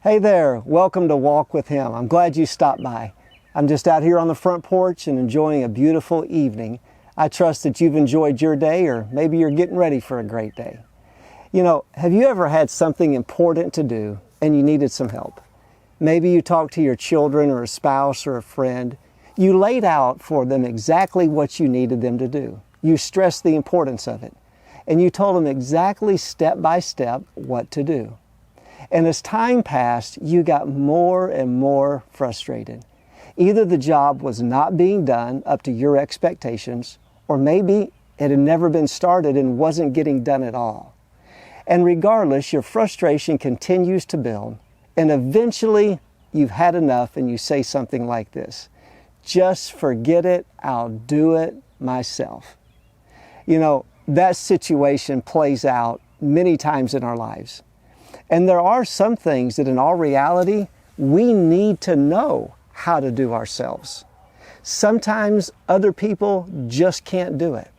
Hey there, welcome to Walk with Him. I'm glad you stopped by. I'm just out here on the front porch and enjoying a beautiful evening. I trust that you've enjoyed your day, or maybe you're getting ready for a great day. You know, have you ever had something important to do and you needed some help? Maybe you talked to your children or a spouse or a friend. You laid out for them exactly what you needed them to do. You stressed the importance of it, and you told them exactly step by step what to do. And as time passed, you got more and more frustrated. Either the job was not being done up to your expectations, or maybe it had never been started and wasn't getting done at all. And regardless, your frustration continues to build, and eventually you've had enough and you say something like this: just forget it, I'll do it myself. You know, that situation plays out many times in our lives. And there are some things that in all reality, we need to know how to do ourselves. Sometimes other people just can't do it.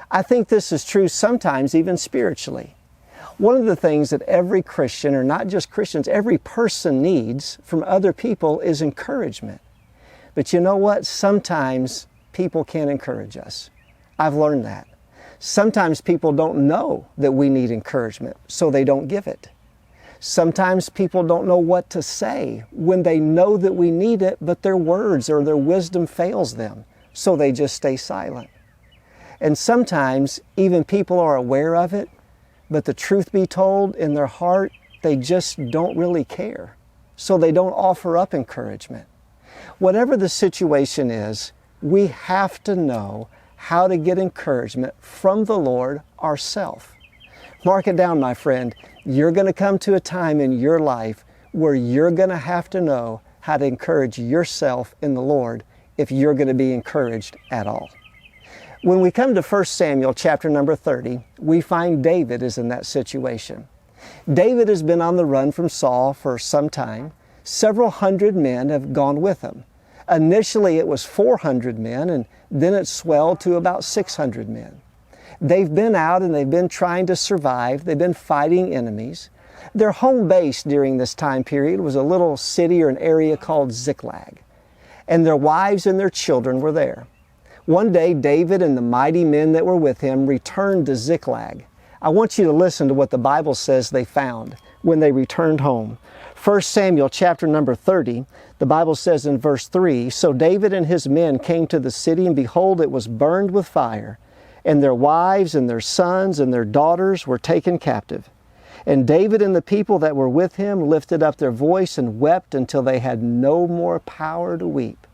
I think this is true sometimes even spiritually. One of the things that every Christian, or not just Christians, every person needs from other people is encouragement. But you know what? Sometimes people can't encourage us. I've learned that. Sometimes people don't know that we need encouragement, so they don't give it. Sometimes people don't know what to say when they know that we need it, but their words or their wisdom fails them, so they just stay silent. And sometimes even people are aware of it, but the truth be told, in their heart, they just don't really care, so they don't offer up encouragement. Whatever the situation is, we have to know how to get encouragement from the Lord ourselves. Mark it down, my friend. You're going to come to a time in your life where you're going to have to know how to encourage yourself in the Lord if you're going to be encouraged at all. When we come to 1 Samuel chapter number 30, we find David is in that situation. David has been on the run from Saul for some time. Several hundred men have gone with him. Initially it was 400 men, and then it swelled to about 600 men. They've been out and they've been trying to survive. They've been fighting enemies. Their home base during this time period was a little city or an area called Ziklag. And their wives and their children were there. One day, David and the mighty men that were with him returned to Ziklag. I want you to listen to what the Bible says they found when they returned home. 1 Samuel chapter number 30, the Bible says in verse 3, "So David and his men came to the city, and behold, it was burned with fire. And their wives and their sons and their daughters were taken captive. And David and the people that were with him lifted up their voice and wept until they had no more power to weep."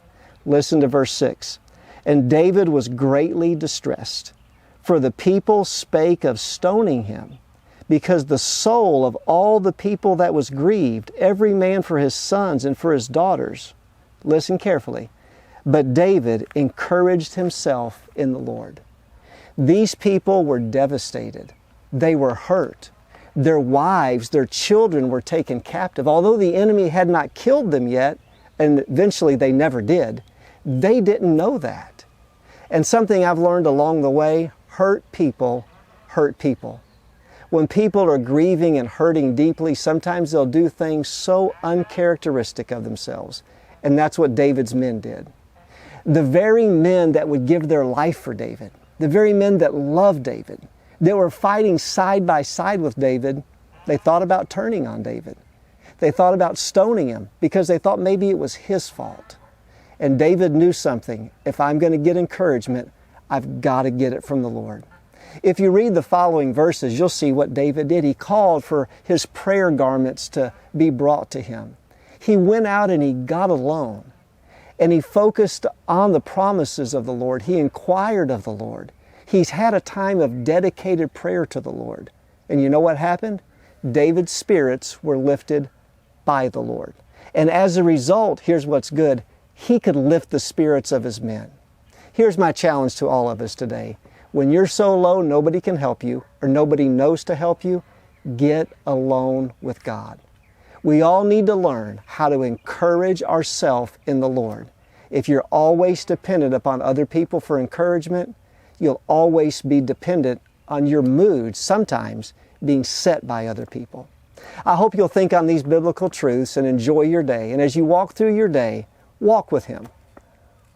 Listen to verse 6. "And David was greatly distressed, for the people spake of stoning him, because the soul of all the people that was grieved, every man for his sons and for his daughters." Listen carefully. "But David encouraged himself in the Lord." These people were devastated. They were hurt. Their wives, their children were taken captive. Although the enemy had not killed them yet, and eventually they never did, they didn't know that. And something I've learned along the way, hurt people hurt people. When people are grieving and hurting deeply, sometimes they'll do things so uncharacteristic of themselves. And that's what David's men did. The very men that would give their life for David, the very men that loved David, that were fighting side by side with David, they thought about turning on David. They thought about stoning him because they thought maybe it was his fault. And David knew something. If I'm going to get encouragement, I've got to get it from the Lord. If you read the following verses, you'll see what David did. He called for his prayer garments to be brought to him. He went out and he got alone. And he focused on the promises of the Lord. He inquired of the Lord. He's had a time of dedicated prayer to the Lord. And you know what happened? David's spirits were lifted by the Lord. And as a result, here's what's good, he could lift the spirits of his men. Here's my challenge to all of us today. When you're so low nobody can help you, or nobody knows to help you, get alone with God. We all need to learn how to encourage ourselves in the Lord. If you're always dependent upon other people for encouragement, you'll always be dependent on your mood sometimes being set by other people. I hope you'll think on these biblical truths and enjoy your day. And as you walk through your day, walk with Him.